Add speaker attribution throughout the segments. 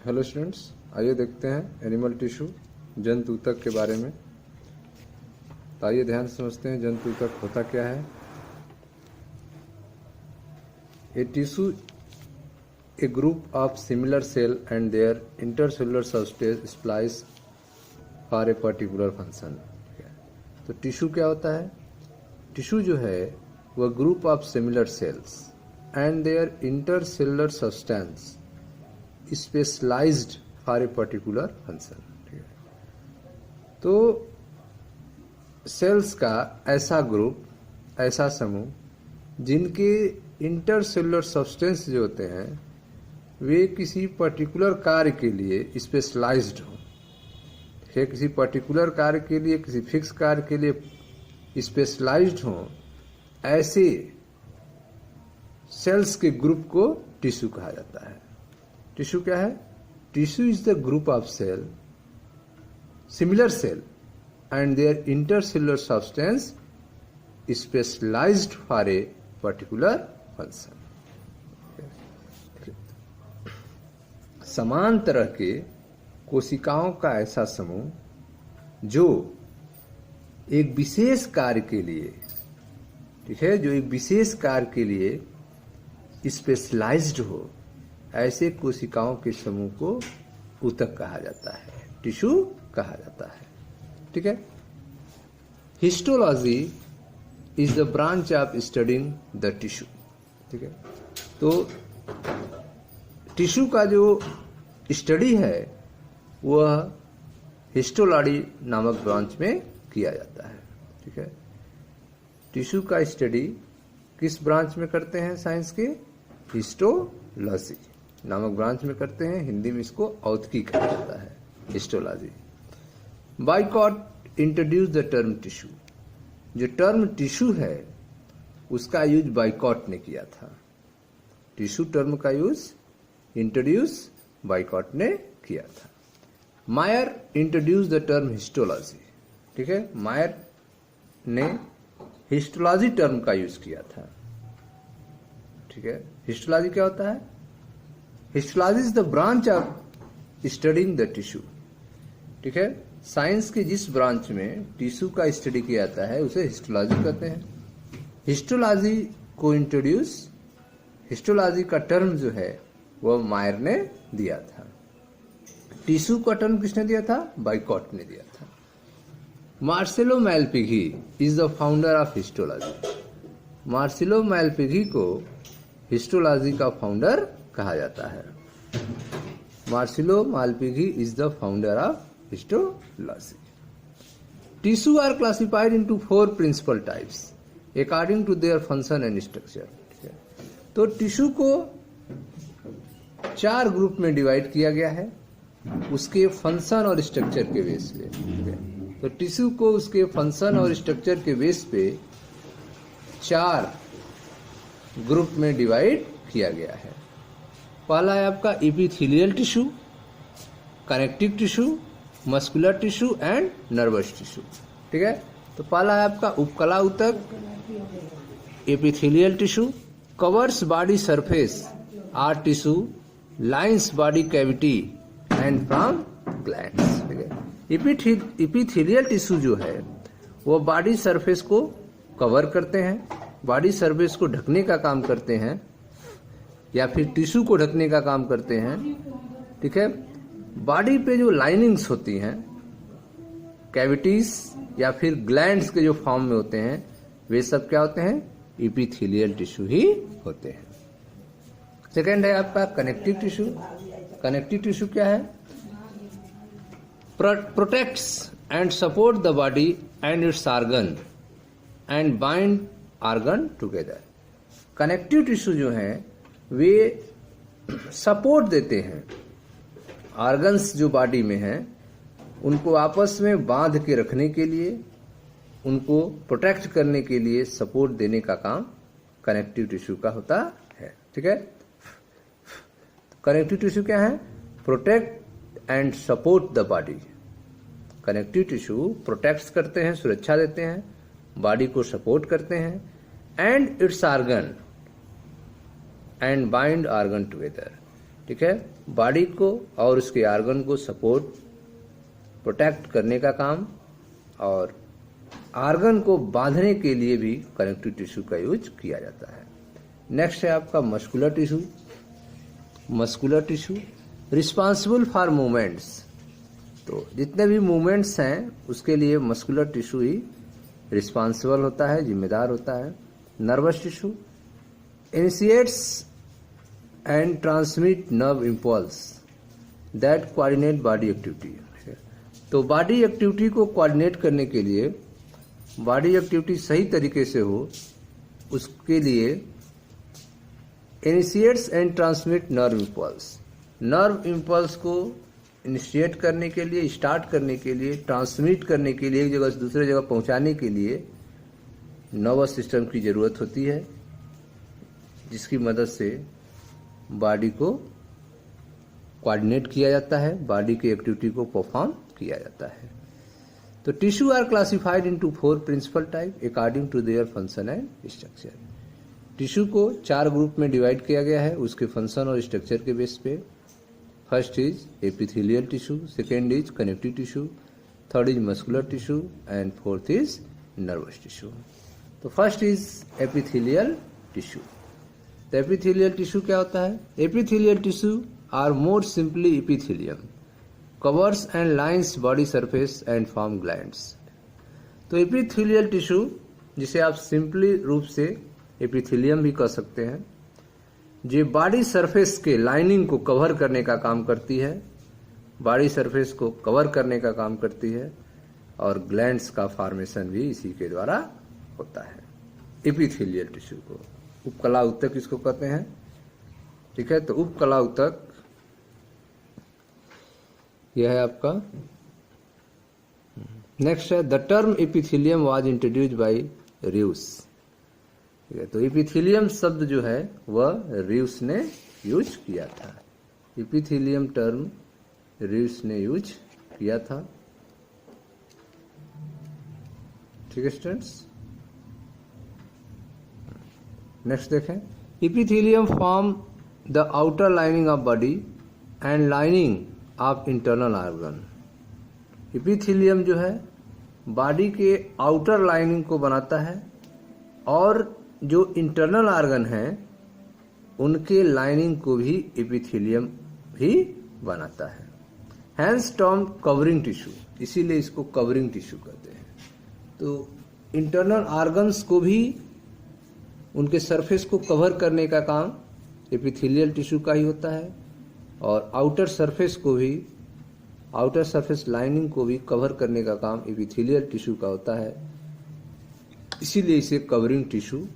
Speaker 1: Hello students, आइए देखते हैं एनिमल टिश्यू जंतु ऊतक के बारे में। तो आइए ध्यान से समझते हैं जंतु ऊतक होता क्या है। A tissue a group of similar cell and their intercellular substance specialised for a particular function. तो टिश्यू क्या होता है? टिश्यू जो है वह group of similar cells and their intercellular substance specialised for a particular function. ठीक है, तो सेल्स का ऐसा ग्रुप, ऐसा समूह जिनके इंटरसेलुलर सब्सटेंस जो होते हैं वे किसी पर्टिकुलर कार्य के लिए स्पेशलाइज्ड हो। ठीक है, किसी पर्टिकुलर कार्य के लिए, किसी फिक्स कार्य के लिए स्पेशलाइज्ड हो, ऐसे सेल्स के ग्रुप को टिश्यू कहा जाता है। टिश्यू क्या है? Tissue is the group of cell, similar cell and their intercellular substance specialised for a particular function. समान तरह के कोशिकाओं का ऐसा समूह जो एक विशेष कार्य के लिए, ठीक है, जो एक विशेष कार्य के लिए स्पेशलाइज्ड हो, ऐसे कोशिकाओं के समूह को ऊतक कहा जाता है, टिश्यू कहा जाता है। ठीक है, histology is the branch of studying the tissue. ठीक है, तो टिश्यू का जो स्टडी है वह हिस्टोलॉजी नामक ब्रांच में किया जाता है। ठीक है, टिश्यू का स्टडी किस ब्रांच में करते हैं? साइंस के हिस्टोलॉजी नामक ब्रांच में करते हैं। हिंदी में इसको औतकी कहा जाता है, histology. Boycott introduce the term tissue. जो टर्म टिश्यू है उसका यूज बाइकॉट ने किया था। टिश्यू टर्म का यूज इंट्रोड्यूस बाइकॉट ने किया था। मायर इंट्रोड्यूस द टर्म हिस्टोलॉजी। ठीक है, मायर ने हिस्टोलॉजी टर्म का यूज किया था। ठीक है, हिस्टोलॉजी क्या होता है? Histology is the branch of studying the tissue. ठीक है, साइंस के जिस ब्रांच में टिश्यू का स्टडी किया जाता है उसे हिस्टोलॉजी कहते हैं। हिस्टोलॉजी को इंट्रोड्यूस, हिस्टोलॉजी का टर्म जो है वह मायर ने दिया था। टिश्यू का टर्म किसने दिया था? बाइकॉट ने दिया था। Marcello Malpighi is the founder of histology. Marcello Malpighi को हिस्टोलॉजी का फाउंडर कहा जाता है। Marcello Malpighi is the founder of histology. Tissue are classified into 4 principal types according to their function and structure. तो tissue को 4 group में divide किया गया है उसके फंक्शन और स्ट्रक्चर के बेस पे। तो टिश्यू को उसके फंक्शन और स्ट्रक्चर के बेस पे 4 ग्रुप में डिवाइड किया गया है। पहला है आपका epithelial tissue, connective tissue, muscular tissue and nervous tissue. ठीक है, तो पहला है आपका उपकला ऊतक, epithelial tissue, covers body surface or tissue, lines body cavity and from glands. ठीक है, एपिथेलियल टिश्यू जो है वो बॉडी सरफेस को कवर करते हैं, बॉडी सरफेस को ढकने का काम करते हैं या फिर टिश्यू को ढकने का काम करते हैं। ठीक है, बॉडी पे जो लाइनिंग्स होती हैं, कैविटीज या फिर ग्लैंड्स के जो फॉर्म में होते हैं, वे सब क्या होते हैं? एपिथेलियल टिश्यू ही होते हैं। सेकेंड है आपका कनेक्टिव टिश्यू। कनेक्टिव टिश्यू क्या है? Protects and support the body and it's organ and bind organ together. Connective tissue जो है वे सपोर्ट देते हैं, ऑर्गन्स जो बॉडी में हैं उनको आपस में बांध के रखने के लिए, उनको प्रोटेक्ट करने के लिए सपोर्ट देने का काम कनेक्टिव टिश्यू का होता है। ठीक है, कनेक्टिव टिश्यू क्या है? Protect and support the body. Connective tissue protect करते हैं, सुरक्षा देते हैं, बॉडी को सपोर्ट करते हैं, and it's organ and bind organ together, ठीक है, बॉडी को और उसके ऑर्गन को सपोर्ट प्रोटेक्ट करने का काम, और ऑर्गन को बांधने के लिए भी कनेक्टिव टिश्यू का यूज किया जाता है। नेक्स्ट है आपका muscular tissue. Muscular tissue responsible for movements, तो जितने भी मूवमेंट्स हैं उसके लिए मस्कुलर टिश्यू ही रिस्पॉन्सिबल होता है, जिम्मेदार होता है। Nervous tissue initiates and transmit nerve impulse that coordinate body activity. तो बॉडी एक्टिविटी को कोऑर्डिनेट करने के लिए, बॉडी एक्टिविटी सही तरीके से हो उसके लिए initiates and transmit nerve impulse, nerve impulse को इनिशिएट करने के लिए, स्टार्ट करने के लिए, ट्रांसमिट करने के लिए, एक जगह से दूसरे जगह पहुंचाने के लिए नर्वस सिस्टम की जरूरत होती है, जिसकी मदद से बॉडी को कोऑर्डिनेट किया जाता है, बॉडी की एक्टिविटी को परफॉर्म किया जाता है। तो tissue are classified into 4 principal type according to their function and structure. Tissue को 4 ग्रुप में डिवाइड किया गया है उसके फंक्शन और स्ट्रक्चर के बेस पे। First is epithelial tissue, second is connective tissue, third is muscular tissue and fourth is nervous tissue. तो फर्स्ट इज एपिथेलियल टिश्यू। तो एपिथेलियल टिश्यू क्या होता है? Epithelial tissue are more simply epithelium covers and lines body surface and form glands. तो epithelial tissue, जिसे आप simply रूप से एपिथेलियम भी कह सकते हैं, जो बॉडी सरफेस के लाइनिंग को कवर करने का काम करती है, बॉडी सरफेस को कवर करने का काम करती है, और ग्लैंड्स का फॉर्मेशन भी इसी के द्वारा होता है। एपिथेलियल टिश्यू को उपकला ऊतक इसको कहते हैं, ठीक है। तो उपकला ऊतक यह है आपका। नेक्स्ट है the term epithelium was introduced by Ruysch. ठीक है, तो एपिथेलियम शब्द जो है वह र्यूस ने यूज किया था। एपिथेलियम टर्म र्यूस ने यूज किया था। ठीक है स्टूडेंट्स, नेक्स्ट देखें। Epithelium form the outer lining of body and lining of internal organ. Epithelium जो है बॉडी के आउटर लाइनिंग को बनाता है और जो इंटरनल ऑर्गन है उनके लाइनिंग को भी एपिथेलियम भी बनाता है। हैंस टर्म कवरिंग टिश्यू, इसीलिए इसको कवरिंग टिश्यू कहते हैं। तो इंटरनल ऑर्गन्स को भी, उनके सरफेस को कवर करने का काम एपिथेलियल टिश्यू का ही होता है, और आउटर सरफेस को भी, आउटर सरफेस लाइनिंग को भी कवर करने का काम एपिथेलियल टिश्यू का होता है। इसीलिए इसे कवरिंग टिश्यू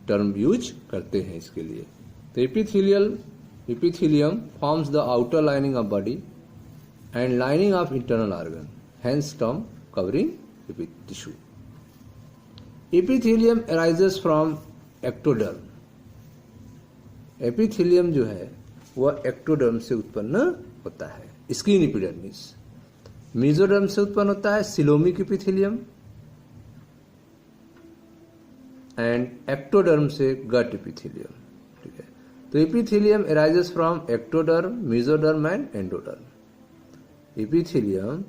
Speaker 1: टर्म यूज करते हैं इसके लिए। तो epithelium forms the outer lining of body and lining of internal organ, hence term covering tissue. Epithelium arises from ectoderm. Epithelium जो है वह एक्टोडर्म से उत्पन्न होता है, स्किन एपिडर्मिस। मेसोडर्म से उत्पन्न होता है सिलोमिक एपिथेलियम, एंड एक्टोडर्म से गट एपिथेलियम। ठीक है, तो epithelium arises from ectoderm, mesoderm and endoderm. Epithelium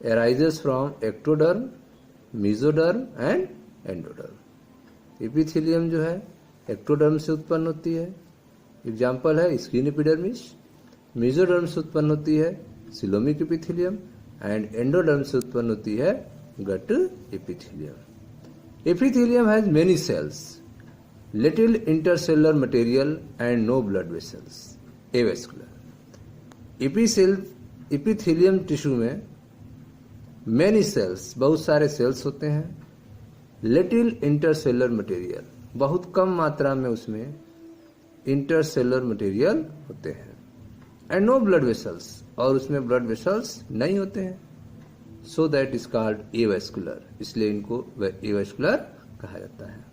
Speaker 1: arises from ectoderm, mesoderm and endoderm. Epithelium जो है एक्टोडर्म से उत्पन्न होती है, एग्जाम्पल है स्किन एपिडर्मिस। मेसोडर्म से उत्पन्न होती है सिलोमिक एपिथेलियम, एंड एंडोडर्म से उत्पन्न होती है gut epithelium. Epithelium has many cells, little intercellular material and no blood vessels, avascular. Epithelium tissue में मेनी सेल्स, बहुत सारे सेल्स होते हैं। लिटिल इंटरसेलुलर मटेरियल, बहुत कम मात्रा में उसमें इंटरसेलुलर मटेरियल होते हैं। एंड नो ब्लड वेसल्स, और उसमें ब्लड वेसल्स नहीं होते हैं। So that is called avascular, इसलिए इनको एवेस्कुलर कहा जाता है।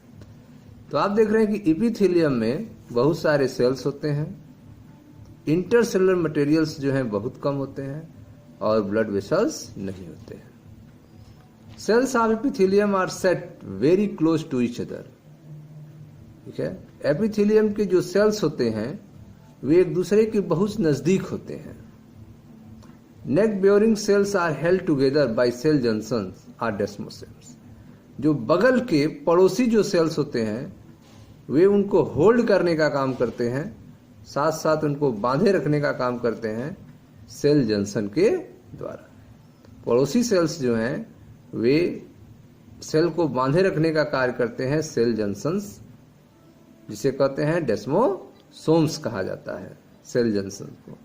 Speaker 1: तो आप देख रहे हैं कि एपिथेलियम में बहुत सारे सेल्स होते हैं, इंटरसेलुलर मटेरियल्स जो हैं बहुत कम होते हैं, और ब्लड वेसल्स नहीं होते हैं। Cells of epithelium are set very close to each other. ठीक है, एपिथेलियम के जो सेल्स होते हैं वे एक दूसरे के बहुत नजदीक होते हैं। Neighbouring cells are held together by cell junctions or desmosomes. जो बगल के पड़ोसी जो सेल्स होते हैं वे उनको होल्ड करने का काम करते हैं, साथ साथ उनको बांधे रखने का काम करते हैं सेल जंक्शन के द्वारा। पड़ोसी सेल्स जो हैं वे सेल को बांधे रखने का कार्य करते हैं सेल जंक्शंस, जिसे कहते हैं डेस्मोसोम्स कहा जाता है सेल जंक्शन को।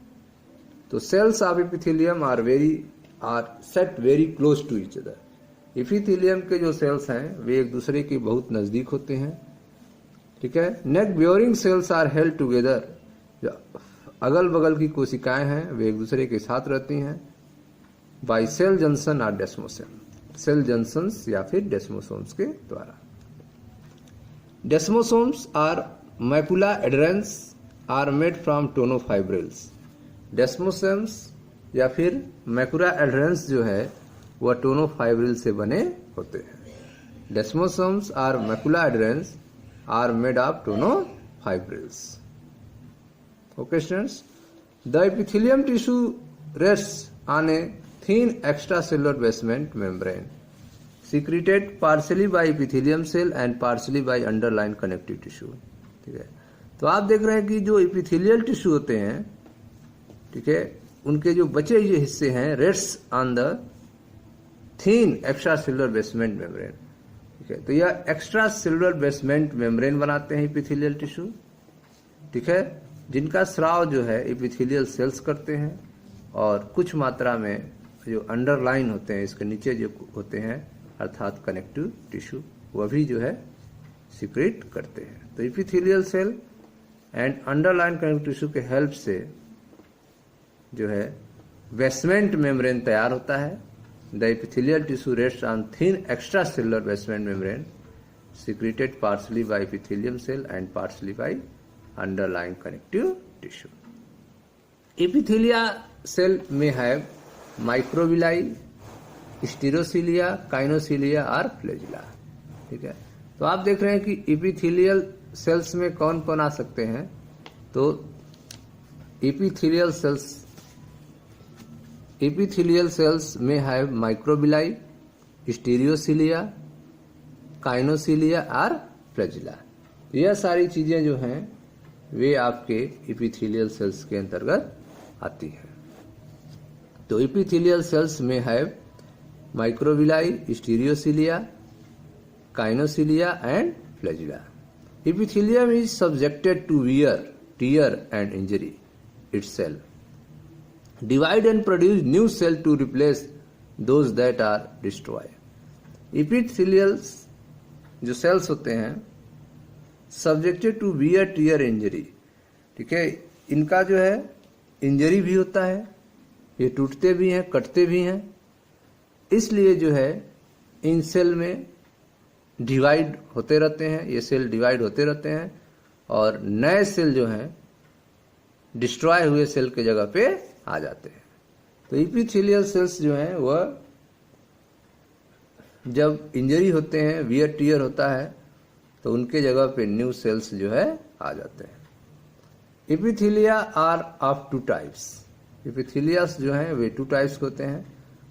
Speaker 1: तो cells of epithelium are set very close to each other. Epithelium के जो सेल्स हैं वे एक दूसरे के बहुत नजदीक होते हैं, ठीक है। Neighbouring cells are held together. जो अगल बगल की कोशिकाएं हैं वे एक दूसरे के साथ रहती हैं by cell junction or desmosome, cell junctions या फिर डेस्मोसोम्स के द्वारा। Desmosomes or macula adherens are made from tonofibrils. Desmosomes या फिर मैकुला एडहेरेंस जो है वह टोनोफाइब्रिल से बने होते हैं। Desmosomes or macula adherens are made of tonofibrils. Okay students, the epithelium tissue rests on a thin extracellular basement membrane secreted partially by epithelium cell and partially by underlying connective tissue। ठीक है, तो आप देख रहे हैं कि जो epithelial tissue होते हैं, ठीक है, उनके जो बचे हुए हिस्से हैं rest on the thin extracellular basement membrane. ठीक है, तो यह एक्स्ट्रा सेलुलर बेसमेंट मेम्ब्रेन बनाते हैं एपिथेलियल टिश्यू, ठीक है, जिनका स्राव जो है एपिथेलियल सेल्स करते हैं और कुछ मात्रा में जो अंडरलाइन होते हैं, इसके नीचे जो होते हैं अर्थात कनेक्टिव टिश्यू, वह भी जो है सिक्रेट करते हैं। तो epithelial cell and underline connective tissue के हेल्प से जो है बेसमेंट मेम्ब्रेन तैयार होता है। The epithelial tissue rest on thin extracellular basement membrane secreted partially by epithelium cell and partially by underlying connective tissue. Epithelia cell may have microvilli, स्टीरोसिलिया, काइनोसिलिया और flagella. ठीक है, तो आप देख रहे हैं कि एपिथेलियल सेल्स में कौन कौन आ सकते हैं। तो एपिथेलियल सेल्स में हैव माइक्रोविलाई, स्टीरियोसिलिया, काइनोसिलिया और फ्लैजिला। यह सारी चीजें जो हैं वे आपके एपिथेलियल सेल्स के अंतर्गत आती हैं। तो एपिथेलियल सेल्स में have microvilli, stereocilia, kinocilia and flagella. Epithelium is subjected to wear, tear and injury itself. Divide and produce new cell to replace those that are destroyed. Epithelial जो cells होते हैं subjected to wear, tear, injury. ठीक है, इनका जो है injury भी होता है, ये टूटते भी हैं, कटते भी हैं, इसलिए जो है इन सेल में डिवाइड होते रहते हैं, ये सेल डिवाइड होते रहते हैं और नए सेल जो हैं डिस्ट्रॉय हुए सेल के जगह पे आ जाते हैं। तो एपिथेलियल सेल्स जो हैं वह जब इंजरी होते हैं, वियर टीयर होता है, तो उनके जगह पे न्यू सेल्स जो है आ जाते हैं। Epithelia are of two types. Epithelias जो हैं वे टू टाइप्स के होते हैं,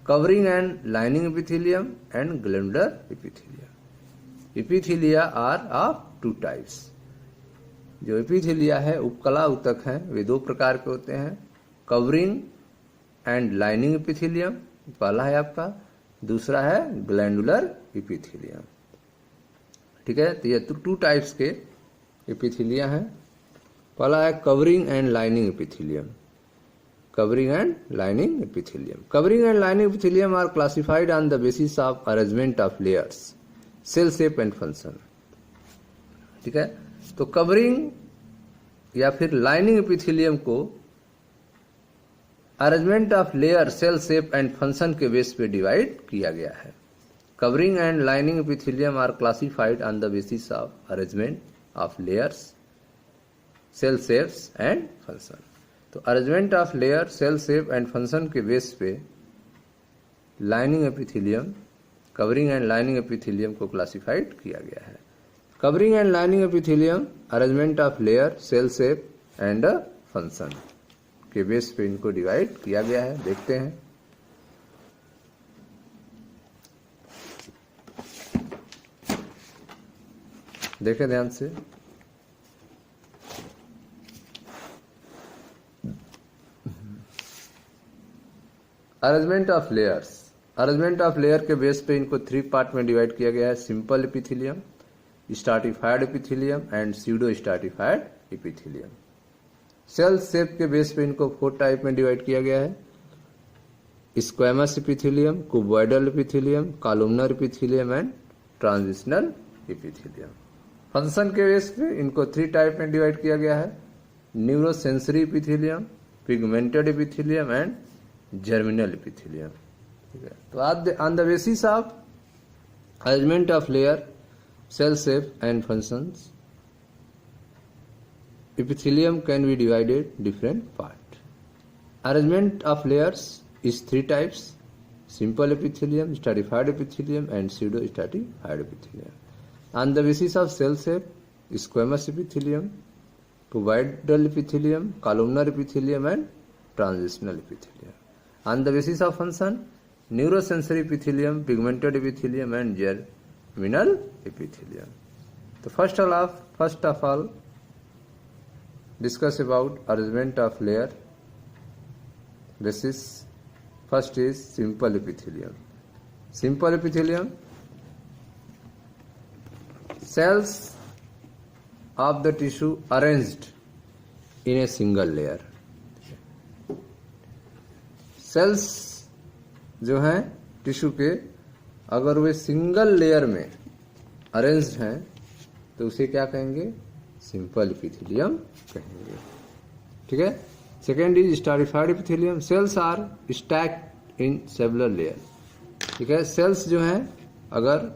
Speaker 1: covering and lining epithelium and glandular epithelium. Epithelia are of two types. जो एपिथेलिया है उपकला उतक है, वे दो प्रकार के होते हैं, कवरिंग एंड लाइनिंग एपिथेलियम पहला है आपका, दूसरा है ग्लैंडुलर एपिथेलियम। ठीक है, तो ये टू टाइप्स के एपिथेलिया हैं। पहला है covering and lining epithelium. Covering and lining epithelium. Covering and lining epithelium are classified on the basis of arrangement of layers, cell shape and function. ठीक है, तो कवरिंग या फिर लाइनिंग एपिथेलियम को arrangement of layer, cell shape and function के base पे divide किया गया है। Covering and lining epithelium are classified on the basis of arrangement of layers, cell shapes and function. तो arrangement of layer, cell shape and function के base पे lining epithelium, covering and lining epithelium को classified किया गया है। Covering and lining epithelium, arrangement of layer, cell shape and function के base पे इनको डिवाइड किया गया है। देखते हैं। देखें ध्यान से। Arrangement of layers, arrangement of layer के बेस पे इनको 3 पार्ट में डिवाइड किया गया है। Simple epithelium, stratified epithelium and pseudostratified epithelium. Cell shape के बेस पे इनको 4 टाइप में डिवाइड किया गया है। Squamous epithelium, cuboidal epithelium, columnar epithelium and transitional epithelium. Function के बेस पे इनको 3 टाइप में डिवाइड किया गया है। Neurosensory epithelium, pigmented epithelium and germinal epithelium. ठीक है, तो on the basis of arrangement of layer, cell shape and functions, epithelium can be divided different part. Arrangement of layers is 3 types: simple epithelium, stratified epithelium and pseudo stratified epithelium. On the basis of cell shape, squamous epithelium, cuboidal epithelium, columnar epithelium and transitional epithelium. On the basis of function, neurosensory epithelium, pigmented epithelium and germinal epithelium. So first of all, discuss about arrangement of layer. This is first is simple epithelium. Simple epithelium, cells of the tissue arranged in a single layer. Cells जो हैं tissue के, अगर वे single layer में arranged हैं तो उसे क्या कहेंगे? सिंपल एपिथेलियम कहेंगे। ठीक है। Second is stratified epithelium. Cells are stacked in several layer. ठीक है, सेल्स जो हैं अगर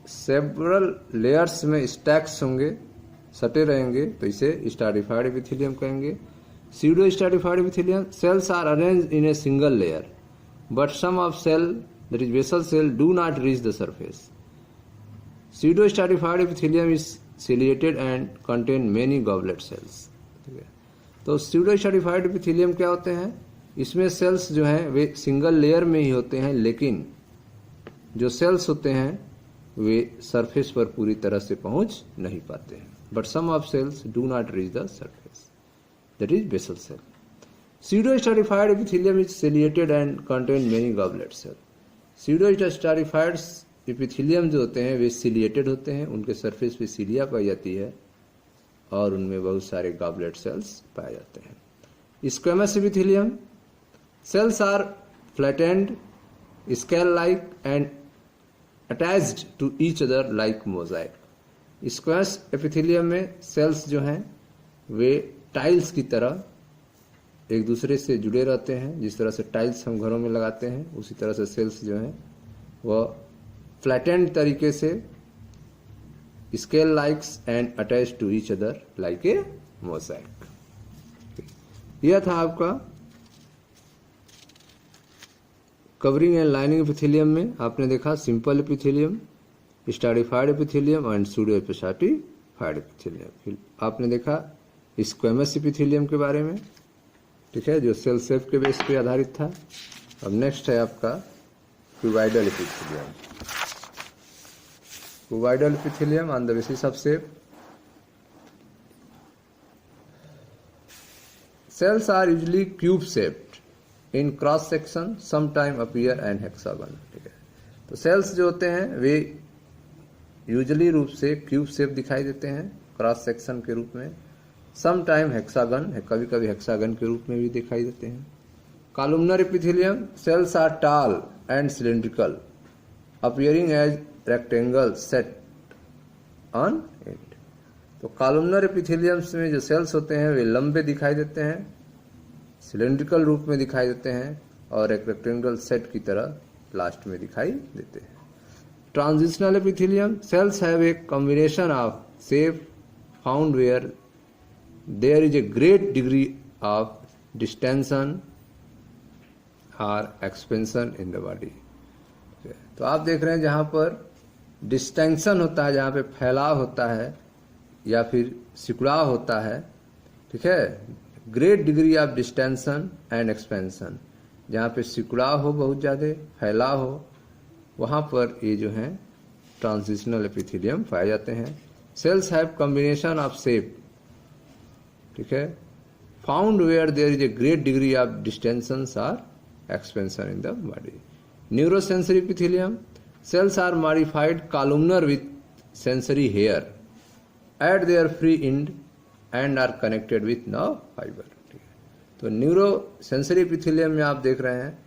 Speaker 1: सेवरल लेयर्स में स्टैक्स होंगे, सटे रहेंगे, तो इसे स्ट्राटिफाइड एपिथेलियम कहेंगे। Pseudo stratified epithelium, cells are arranged in a single layer, but some of cell, that is basal cell, do not reach the surface. Pseudo stratified epithelium is ciliated and contain many goblet cells. ठीक है, तो pseudo stratified epithelium क्या होते हैं? इसमें cells जो हैं वे single layer में ही होते हैं, लेकिन जो सेल्स होते हैं वे सरफेस पर पूरी तरह से पहुंच नहीं पाते हैं। But some of cells do not reach the surface. That is basal cell. Pseudo-stratified epithelium is ciliated and contain many goblet cells. Pseudo-stratified epithelium जो होते हैं वे ciliated होते हैं, उनके सरफेस पे सीलिया पाई जाती है और उनमें बहुत सारे goblet cells पाए जाते हैं। Squamous epithelium, cells are flattened, scale-like and attached to each other like mosaic. Squamous epithelium में cells जो हैं वे टाइल्स की तरह एक दूसरे से जुड़े रहते हैं। जिस तरह से टाइल्स हम घरों में लगाते हैं, उसी तरह से सेल्स जो हैं वह फ्लैटेंड तरीके से scale likes and attach to each other like a mosaic. यह था आपका कवरिंग एंड लाइनिंग एपिथेलियम में आपने देखा simple epithelium, stratified epithelium and pseudo stratified epithelium. फिर आपने देखा स्क्वैमस एपिथेलियम के बारे में, ठीक है, जो सेल शेप के बेस पे आधारित था। अब नेक्स्ट है आपका cuboidal epithelium. Cuboidal epithelium on the basis of shape, cells are usually cube shaped in cross section, sometime appear and hexagon। ठीक है, तो सेल्स जो होते हैं वे यूजुअली रूप से क्यूब शेप दिखाई देते हैं क्रॉस सेक्शन के रूप में, सम टाइम हेक्सागन है, कभी कभी हेक्सागन के रूप में भी दिखाई देते हैं। Columnar epithelium, cells are tall and cylindrical appearing as rectangle set on it. तो कॉलमनर एपिथेलियम्स में जो सेल्स होते हैं वे लंबे दिखाई देते हैं, सिलेंड्रिकल रूप में दिखाई देते हैं और एक रेक्टेंगल सेट की तरह लास्ट में दिखाई देते हैं। Transitional epithelium, cells have a combination of shape found where there is a great degree of distension or expansion in the body। तो आप देख रहे हैं जहां पर डिस्टेंशन होता है, जहां पे फैलाव होता है या फिर सिकुड़ाव होता है, ठीक है, great degree of distension and expansion, जहाँ पे सिकुड़ाव हो, बहुत ज़्यादा फैलाव हो, वहाँ पर ये जो है ट्रांजिशनल एपिथेलियम पाए जाते हैं। Cells have combination of shape, ठीक है, found where there is a great degree of distension or expansion in the body. Neurosensory epithelium, cells are modified columnar with sensory hair at their free end and are connected with nerve fiber। तो neuro sensory epithelium में आप देख रहे हैं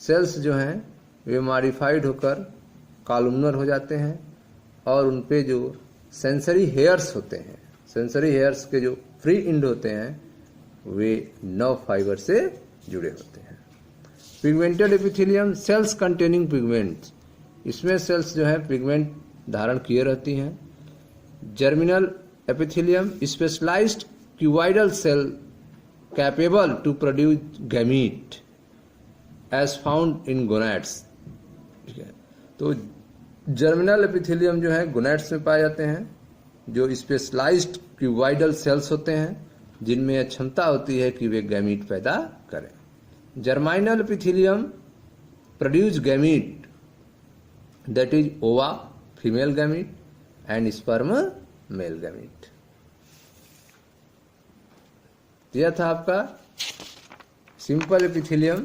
Speaker 1: sales जो हैं वे modified होकर columnar हो जाते हैं और उन पे जो सेंसरी हेयर्स होते हैं, सेंसरी हेयर्स के जो फ्री एंड होते हैं वे नर्व फाइबर से जुड़े होते हैं। Pigmented epithelium, cells containing pigments, इसमें सेल्स जो है पिगमेंट धारण किए रहती हैं। Germinal epithelium, specialised cuboidal cell capable to produce gamete as found in gonads, ठीक है। तो जर्मिनल एपिथेलियम जो है गोनैड्स में पाए जाते हैं, जो स्पेशलाइज्ड क्यूबाइडल सेल्स होते हैं जिनमें यह क्षमता होती है कि वे गैमीट पैदा करें। Germinal epithelium produce gamete, that is ova female gamete and sperm male gamete। यह था आपका सिंपल एपिथेलियम,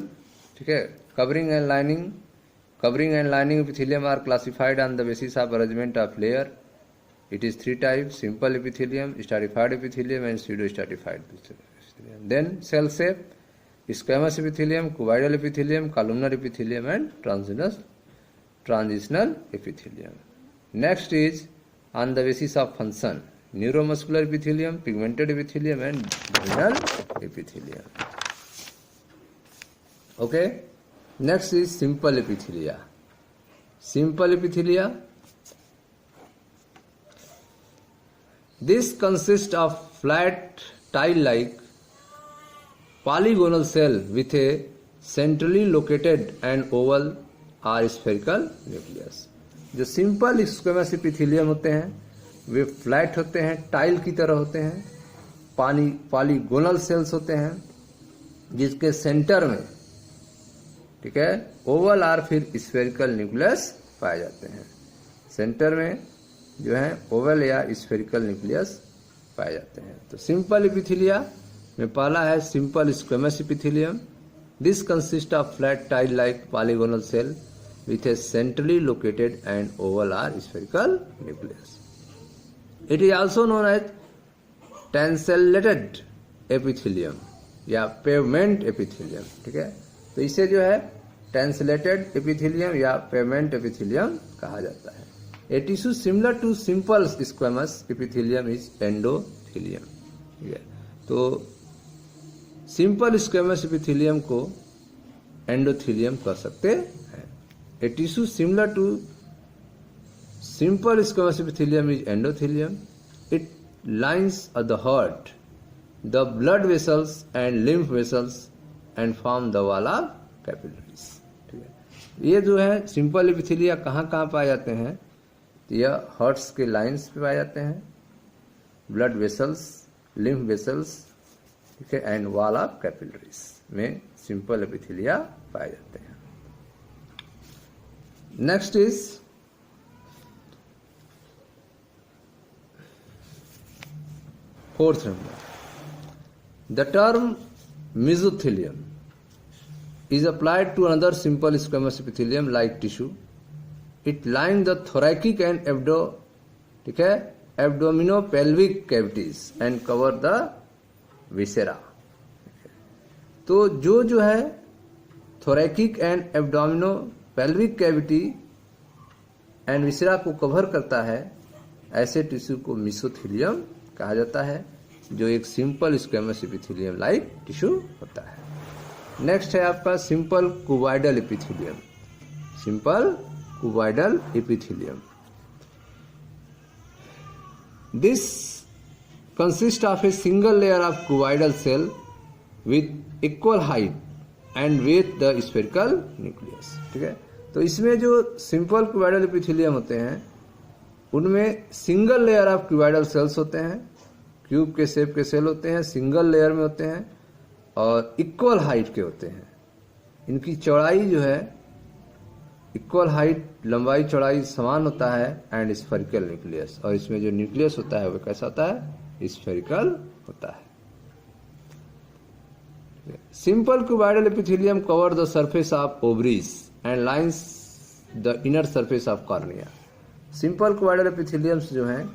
Speaker 1: ठीक है। Covering and lining epithelium are classified on the basis of arrangement of layer. It is 3 type, simple epithelium, stratified epithelium and pseudostratified epithelium. Then cell shape, squamous epithelium, cuboidal epithelium, columnar epithelium and transitional epithelium। Next is on the basis of function, neuromuscular epithelium, pigmented epithelium and germinal epithelium। Okay, next is simple epithelia। Simple epithelia, this consists of flat tile-like polygonal cell with a centrally located and oval or spherical nucleus. जो simple squamous epithelium होते हैं वे flat होते हैं, tile की तरह होते हैं, polygonal sales होते हैं जिसके सेंटर में, ठीक है, ओवल आर फिर स्फेरिकल न्यूक्लियस पाए जाते हैं। सेंटर में जो है ओवल या स्फेरिकल न्यूक्लियस पाए जाते हैं। तो सिंपल एपिथेलिया में पहला है simple squamous epithelium. This consist of flat tile like polygonal cell with a centrally located and oval or spherical nucleus। It is also known as tencellated epithelium या pavement epithelium, ठीक है। तो इसे जो है tencellated epithelium या pavement epithelium कहा जाता है। A tissue similar to simple squamous epithelium is endothelium, ठीक है। तो सिंपल स्क्वेमस एपिथेलियम को एंडोथेलियम कह सकते हैं। A tissue similar to simple squamous epithelium is endothelium। It lines the heart, the blood vessels and lymph vessels and form the wall of capillaries, ठीक है। ये जो है सिंपल एपिथेलिया कहाँ पाए जाते हैं, तो यह हार्ट्स के लाइंस पे पाए जाते हैं, ब्लड वेसल्स, लिम्फ वेसल्स, ठीक है, एंड वॉल ऑफ कैपिलरीज में सिंपल एपिथेलिया पाए जाते हैं। Next is fourth number. The term mesothelium is applied to another simple squamous epithelium like tissue. It lines the thoracic and abdominopelvic cavities and cover the viscera। तो जो है thoracic and abdominopelvic cavity and viscera को cover करता है, ऐसे tissue को mesothelium कहा जाता है, जो एक simple squamous epithelium like tissue होता है। नेक्स्ट है आपका simple cuboidal epithelium. Simple cuboidal epithelium, this consist of a single layer of cuboidal cell with equal height and with the spherical nucleus, ठीक है। तो इसमें जो सिंपल क्यूबॉइडल एपिथेलियम होते हैं उनमें single layer of cuboidal cells होते हैं, क्यूब के शेप के सेल होते हैं, सिंगल लेयर में होते हैं और इक्वल हाइट के होते हैं। इनकी चौड़ाई जो है इक्वल हाइट, लंबाई चौड़ाई समान होता है एंड स्फेरिकल न्यूक्लियस, और इसमें जो न्यूक्लियस होता है वो कैसा होता है, स्फेरिकल होता है। Simple cuboidal epithelium cover the surface of ovaries and lines the inner surface of cornea. Simple cuboidal epitheliums जो हैं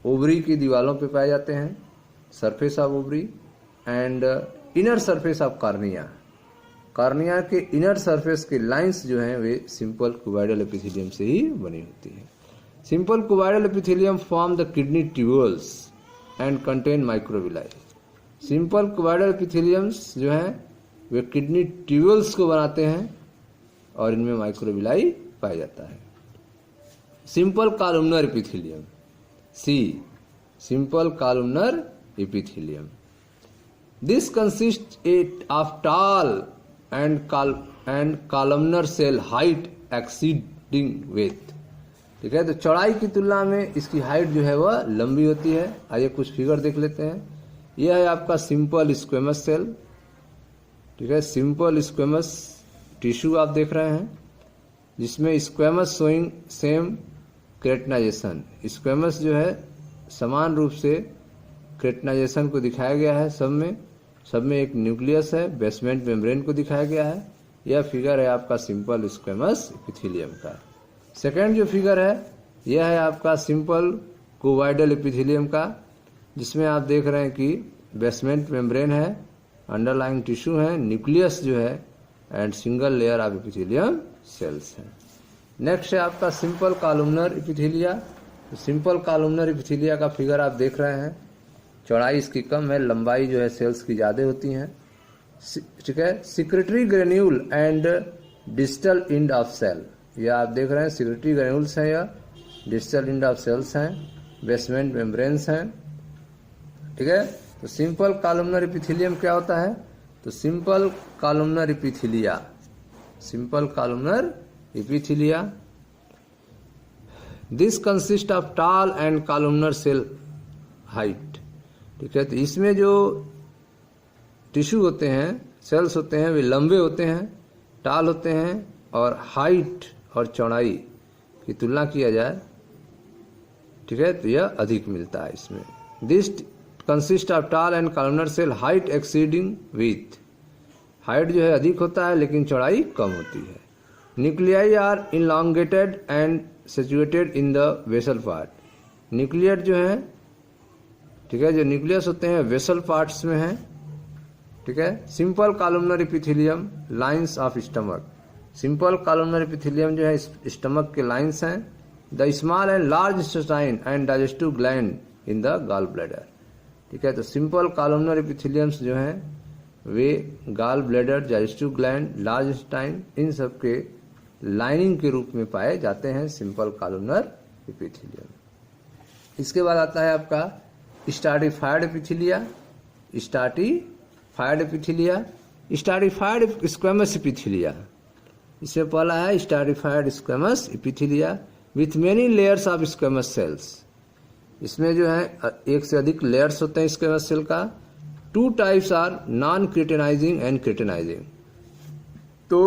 Speaker 1: ओवरी की दीवारों पे पाए जाते हैं, surface of ovary and inner surface of cornea. Cornea के इनर सरफेस के लाइंस जो हैं वे सिंपल क्यूबॉइडल एपिथेलियम से ही बनी होती है। Simple cuboidal epithelium form the kidney tubules and contain microvilli. Simple cuboidal epitheliums जो हैं वे किडनी ट्यूब्यूल्स को बनाते हैं और इनमें माइक्रोविलाई पाया जाता है। Simple columnar epithelium, see simple columnar epithelium. This consist of tall and columnar cell height exceeding width. ठीक है, तो चौड़ाई की तुलना में इसकी हाइट जो है वह लंबी होती है। आइए कुछ फिगर देख लेते हैं। यह है आपका सिंपल स्क्वेमस सेल। ठीक है, सिंपल स्क्वेमस टिश्यू आप देख रहे हैं जिसमें स्क्वेमस शोइंग सेम क्रेटनाइजेशन। स्क्वेमस जो है समान रूप से क्रेटनाइजेशन को दिखाया गया है। सब में एक न्यूक्लियस है, बेसमेंट मेम्ब्रेन को दिखाया गया है। यह फिगर है आपका सिंपल स्क्वेमस एपिथेलियम का। सेकेंड जो फिगर है यह है आपका सिंपल क्यूबॉइडल एपिथेलियम का, जिसमें आप देख रहे हैं कि बेसमेंट मेम्ब्रेन है, अंडरलाइंग टिश्यू है, न्यूक्लियस जो है and single layer of epithelium cells है। नेक्स्ट है आपका सिंपल कॉलमनर एपिथेलिया। तो सिंपल कॉलमनर एपिथेलिया का फिगर आप देख रहे हैं। चौड़ाई इसकी कम है, लंबाई जो है सेल्स की ज़्यादा होती हैं। ठीक है, secretory granule and distal end of cell. यह आप देख रहे हैं सिक्रेटरी ग्रेन्यूल्स हैं, या डिस्टल इंड ऑफ सेल्स हैं, बेसमेंट मेम्ब्रेन्स हैं। ठीक है, तो सिंपल कॉलमनर एपिथेलियम क्या होता है, तो simple columnar epithelia, simple columnar epithelia this consist of tall and columnar cell height. ठीक है, तो इसमें जो टिश्यू होते हैं, सेल्स होते हैं, वे लंबे होते हैं, टॉल होते हैं और हाइट और चौड़ाई की तुलना किया जाए, ठीक है, तो यह अधिक मिलता है इसमें। This consist of tall and columnar cell height exceeding with. Height जो है अधिक होता है लेकिन चौड़ाई कम होती है। Nuclei are elongated and situated in the basal part. Nuclear जो है, ठीक है, जो न्यूक्लियस होते हैं वेसल पार्ट्स में है। ठीक है, simple columnar epithelium lines of stomach. Simple columnar epithelium जो है स्टमक के लाइंस हैं। The small and large intestine and digestive gland in the gall bladder. ठीक है, तो सिंपल कॉलमनर एपिथेलियम्स जो हैं वे gall bladder, digestive gland, large intestine इन सब के लाइनिंग के रूप में पाए जाते हैं सिंपल कॉलमनर एपिथेलियम। इसके बाद आता है आपका stratified epithelia. Stratified epithelia, stratified squamous epithelia. इसमें पहला है stratified squamous epithelia with many layers of squamous cells. इसमें जो है एक से अधिक लेयर्स होते हैं स्क्वेमस सेल का। Two types are non keratinizing and keratinizing. तो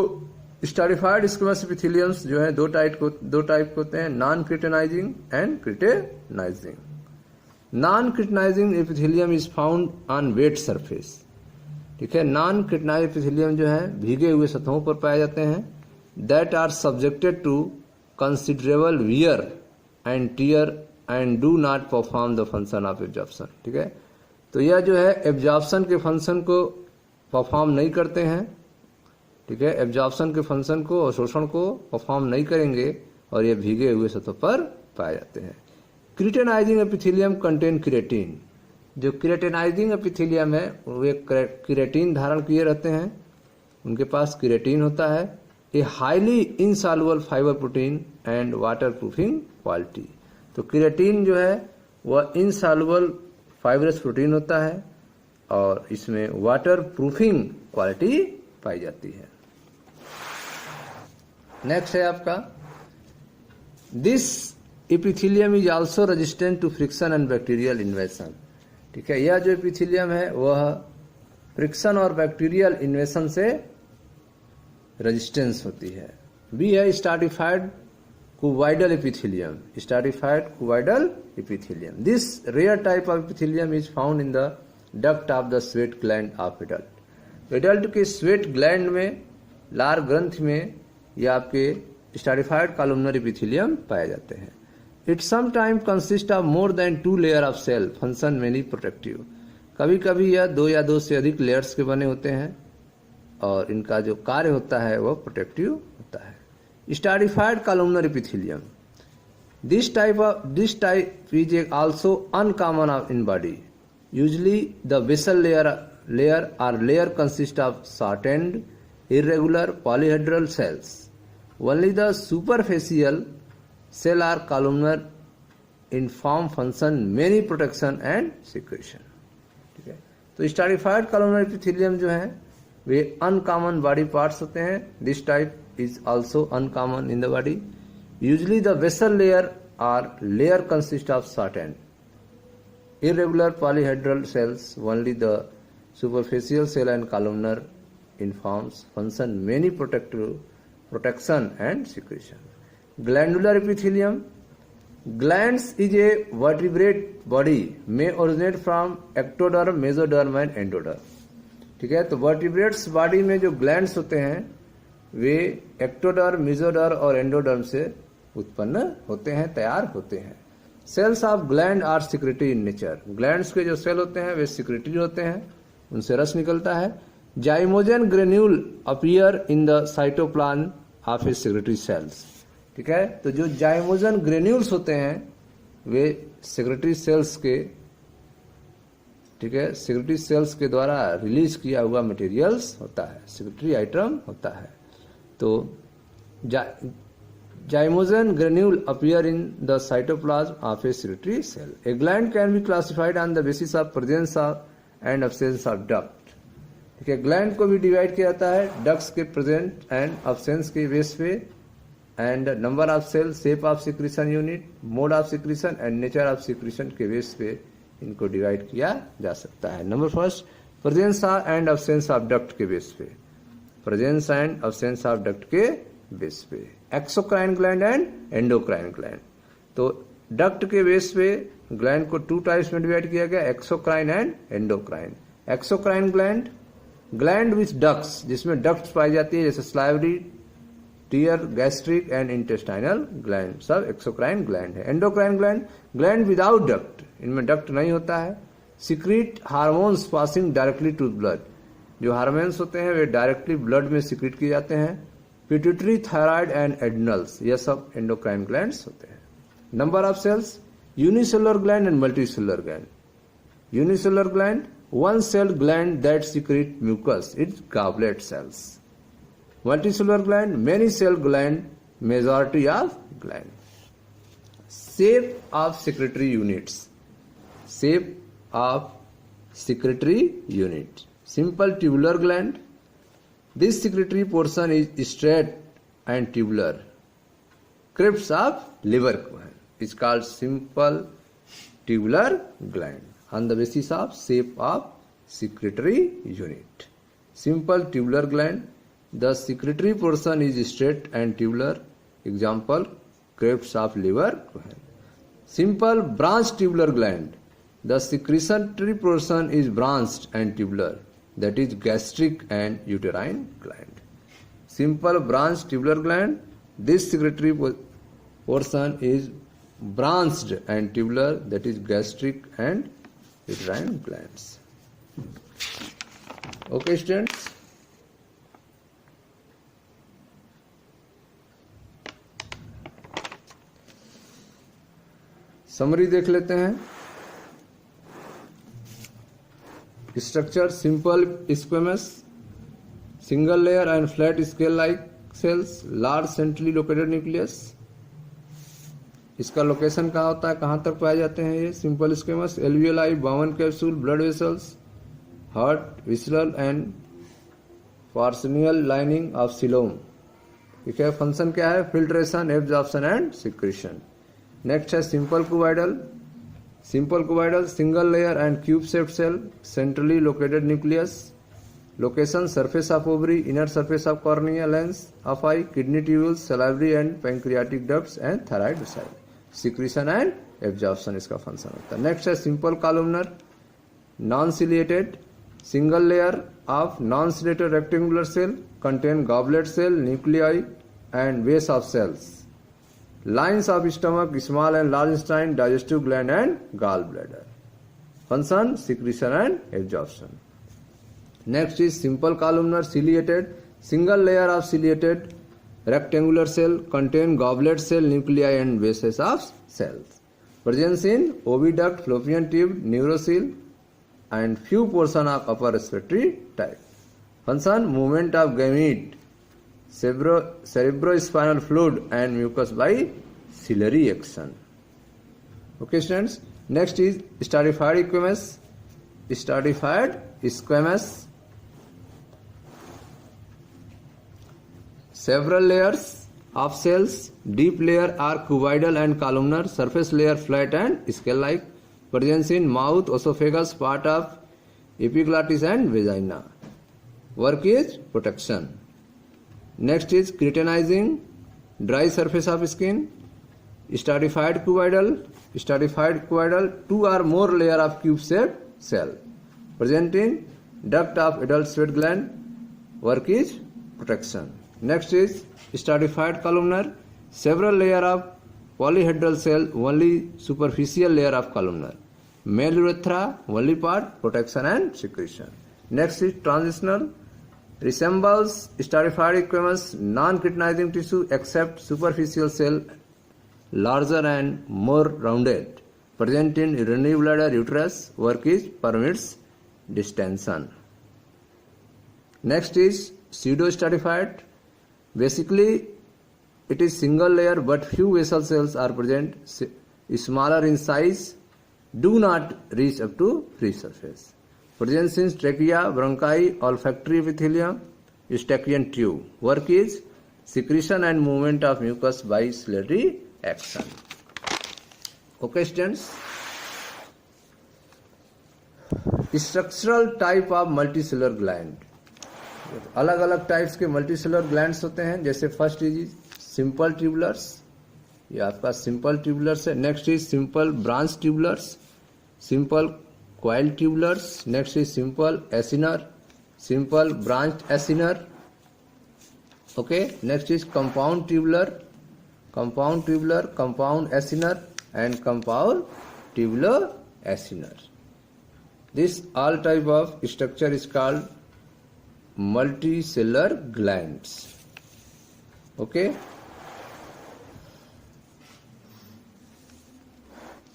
Speaker 1: स्ट्राटिफाइड स्क्वेमस एपिथेलियम्स जो है दो टाइप के होते हैं, non keratinizing and keratinizing. Non keratinizing epithelium is found on wet surface. ठीक है, नॉन क्रिटेनाइज एपिथेलियम जो है भीगे हुए सतहों पर पाए जाते हैं। That are subjected to considerable wear and tear and do not perform the function of absorption. ठीक है, तो यह जो है एब्जॉर्प्शन के फंक्शन को परफॉर्म नहीं करते हैं। ठीक है, एब्जॉर्प्शन के फंक्शन को और शोषण को परफॉर्म नहीं करेंगे और ये भीगे हुए सतह पर पाए जाते हैं। क्रिटेनाइजिंग एपिथेलियम कंटेन क्रिएटिन। जो क्रिटेनाइजिंग एपिथेलियम है वे क्रिएटिन धारण किए रहते हैं, उनके पास क्रिएटिन होता है। A highly insoluble fibre protein and water proofing quality. तो क्रिएटिन जो है वह इनसॉल्युबल फाइबरस प्रोटीन होता है और इसमें वाटर प्रूफिंग क्वालिटी पाई जाती है। नेक्स्ट है आपका this epithelium is also resistant to friction and bacterial invasion. ठीक है। यह जो एपिथेलियम है वह फ्रिक्शन और बैक्टीरियल इन्वेशन से रेजिस्टेंस होती है। बी है stratified cuboidal epithelium. Stratified cuboidal epithelium. This rare type of epithelium is found in the duct of the sweat gland of adult. Adult के sweat gland में लार ग्रंथ में या आपके stratified columnar epithelium पाए जाते हैं। It sometimes consists of more than 2 layer of cell, function mainly protective. कभी कभी यह 2 या 2 से अधिक लेयर्स के बने होते हैं और इनका जो कार्य होता है वह प्रोटेक्टिव होता है। Stratified columnar epithelium. This type is also uncommon in body. Usually the basal layer consists of shortened, irregular polyhedral cells. Only the superficial cell are columnar in form, function, many protection and secretion. ठीक है। तो stratified columnar epithelium जो है वे uncommon body parts होते हैं। This type is also uncommon in the body. Usually the basal layer consists of shortened, irregular polyhedral cells. Only the superficial cell and columnar in forms, function, many protection and secretion. Glandular epithelium. Glands is a vertebrate body, may originate from ectoderm, mesoderm and endoderm. ठीक है। तो vertebrates body में जो glands होते हैं वे ectoderm, mesoderm और endoderm से उत्पन्न होते हैं, तैयार होते हैं। Cells of gland are secretory in nature. Glands के जो सेल होते हैं वे सिक्रेटरी होते हैं, उनसे रस निकलता है। Zymogen granule appear in the cytoplasm of a secretory cells. ठीक है। तो जो जाइमोजन ग्रेन्यूल्स होते हैं वे सिक्रेटरी सेल्स के, ठीक है, सिक्रेटरी सेल्स के द्वारा रिलीज किया हुआ मटेरियल्स होता है, सिक्रेटरी आइटम होता है। तो zymogen granule appear in the cytoplasm of a secretory cell. A gland can be classified on the basis of presence of and absence of duct. ठीक है। ग्लैंड को भी डिवाइड किया जाता है डक्ट्स के प्रेजेंट एंड अब्सेंस के base पे, and number of cell, shape of secretion unit, mode of secretion and nature of secretion के बेस पे इनको डिवाइड किया जा सकता है। Number first, presence and absence of duct के बेस पे, presence and absence of duct के बेस पे। Exocrine gland and endocrine gland. तो डक्ट के बेस पे ग्लैंड को 2 टाइप्स में डिवाइड किया गया, exocrine and endocrine. Exocrine gland with ducts, जिसमें डक्ट्स पाई जाती है जैसे salivary, tear, gastric and intestinal gland, सब एक्सोक्राइन ग्लैंड है। एंडोक्राइन ग्लैंड विदाउट डक्ट, इनमें डक्ट नहीं होता है। Secrete hormones passing directly to blood. जो हार्मोन्स होते हैं वे डायरेक्टली ब्लड में सिक्रीट किए जाते हैं। पिट्यूटरी, थायराइड एंड एड्रिनल्स, ये सब एंडोक्राइन ग्लैंड्स होते हैं। Number of cells, unicellular gland and multicellular gland. Unicellular gland, one celled gland that secrete mucus, it's goblet cells. Multicellular gland, many cell gland, majority of gland. Shape of secretory units. Shape of secretory unit. Simple tubular gland. This secretory portion is straight and tubular. Crypts of liver is called simple tubular gland on the basis of shape of secretory unit. Simple tubular gland. The secretory portion is straight and tubular. Example, crypts of liver. Simple branched tubular gland. The secretory portion is branched and tubular. That is gastric and uterine gland. Simple branched tubular gland. This secretory portion is branched and tubular. That is gastric and uterine glands. Okay students. Summary देख लेते हैं। Structure, simple squamous, single layer and flat scale like cells, large centrally located nucleus. इसका location कहाँ होता है, कहाँ तक पाए जाते हैं ये simple squamous? Alveoli, Bowman's capsule, blood vessels, heart, visceral and parietal lining of coelom. ठीक है। फंक्शन क्या है? Filtration, absorption and secretion. Next है simple cuboidal. Simple cuboidal, single layer and cube-shaped cell, centrally located nucleus. Location, surface of ovary, inner surface of cornea, lens of eye, kidney tubules, salivary and pancreatic ducts and thyroid ducts. Secretion and absorption इसका function होता है. Next है simple columnar, non ciliated, single layer of non ciliated rectangular cell, contain goblet cell, nuclei and base of cells. Lines of stomach, small and large intestine, digestive gland and gallbladder. Function, secretion and absorption. Next is simple columnar ciliated, single layer of ciliated rectangular cell, contain goblet cell, nuclei and bases of cells. Presence in oviduct, fallopian tube, neurocele and few portion of upper respiratory tract. Function, movement of gamete, cerebrospinal fluid and mucus by ciliary action. Okay students, next is stratified squamous. Stratified squamous, several layers of cells, deep layer are cuboidal and columnar, surface layer flat and scale-like, presence in mouth, esophagus, part of epiglottis and vagina. Work is protection. Next is keratinizing, dry surface of skin. Stratified cuboidal, two or more layer of cube-shaped cell. Present in duct of adult sweat gland. Work is protection. Next is stratified columnar, several layer of polyhedral cell, only superficial layer of columnar. Male urethra, only part, protection and secretion. Next is transitional, resembles stratified squamous, non-keratinizing tissue except superficial cell, larger and more rounded. Present in urinary bladder, uterus. Work is permits distension. Next is pseudo-stratified. Basically, it is single layer but few basal cells are present, smaller in size, do not reach up to free surface. Presence in trachea, bronchi, olfactory epithelium, eustachian tube. Work is secretion and movement of mucus by ciliary action. Okay students, structural type of multicellular gland. अलग अलग types के multicellular glands होते हैं. जैसे first is simple ट्यूबुलर्स, ये आपका simple tubulars है. Next is simple branch tubulars, simple coil tubulars. Next is simple acinar, simple branched acinar. Okay, next is compound tubular, compound acinar and compound tubular acinar. This all type of structure is called multicellular glands. Okay,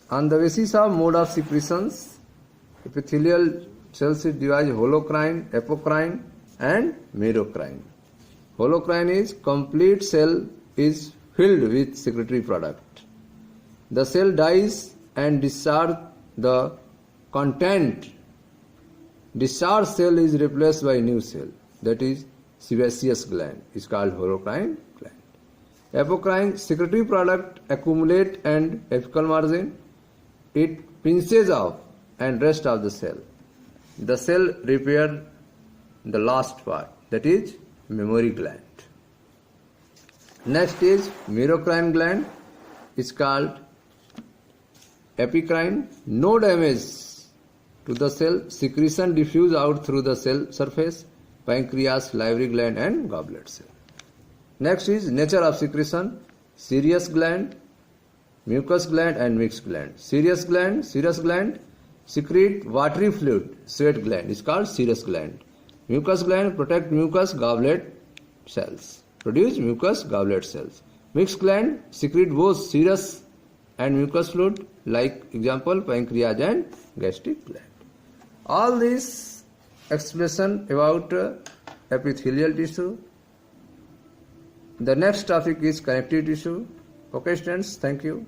Speaker 1: on the basis of mode of secretions, epithelial cells is divided holocrine, apocrine and merocrine. Holocrine is complete cell is filled with secretory product. The cell dies and discharge the content. Discharged cell is replaced by new cell, that is sebaceous gland is called holocrine gland. Apocrine, secretory product accumulate and apical margin, it pinches off and rest of the cell. The cell repair the last part, that is mammary gland. Next is merocrine gland, is called apicrine. No damage to the cell, secretion diffuse out through the cell surface, pancreas, salivary gland and goblet cell. Next is nature of secretion, serous gland, mucous gland and mixed gland. Serous gland secrete watery fluid, sweat gland is called serous gland. Mucous gland protect mucus goblet cells, produce mucus goblet cells. Mixed gland secrete both serous and mucus fluid, like example pancreas and gastric gland. All this expression about epithelial tissue. The next topic is connective tissue. Okay students, thank you.